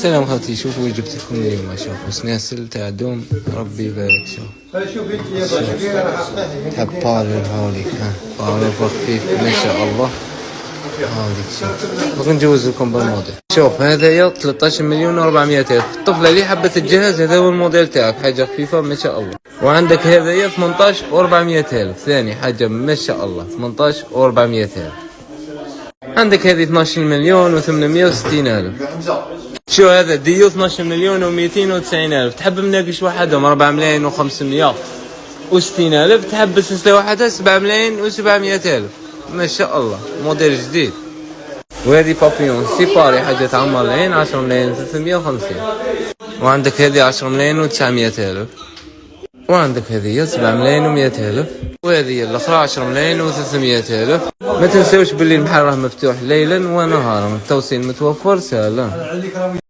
السلام خالتي، شوفوا جبت لكم اليوم شوفوا سناسل تاع دوم، ربي يبارك. شوف تحب طالب هاوليك، طالب خفيف ما شاء الله هاوليك. شوف نجوز لكم بالموديل. شوف هذايا 13 مليون و400 الف. الطفله اللي حبت الجهاز هذا هو الموديل تاعك، حاجه خفيفه ما شاء الله. وعندك هذايا 18 و400 الف ثاني حاجه ما شاء الله، 18 و400 الف. عندك هذه 12 مليون و860 الف. شو هذا ديو 12 مليون و290 الف. تحب مناقش وحدهم 4 ملايين و560 الف. تحب سلسله واحده 7 ملايين و700 الف ما شاء الله، موديل جديد. وهذه بابيون سيباري حاجه تعمر لين 10 ملايين 350. وعندك هذه 10 ملايين و900 الف. وعندك هذه 7 ملايين و100 الف. وهذه الاخرى 10 ملايين و300 الف. ما تنسوش باللي المحل راه مفتوح ليلا ونهارا، التوصيل متوفر سهلا.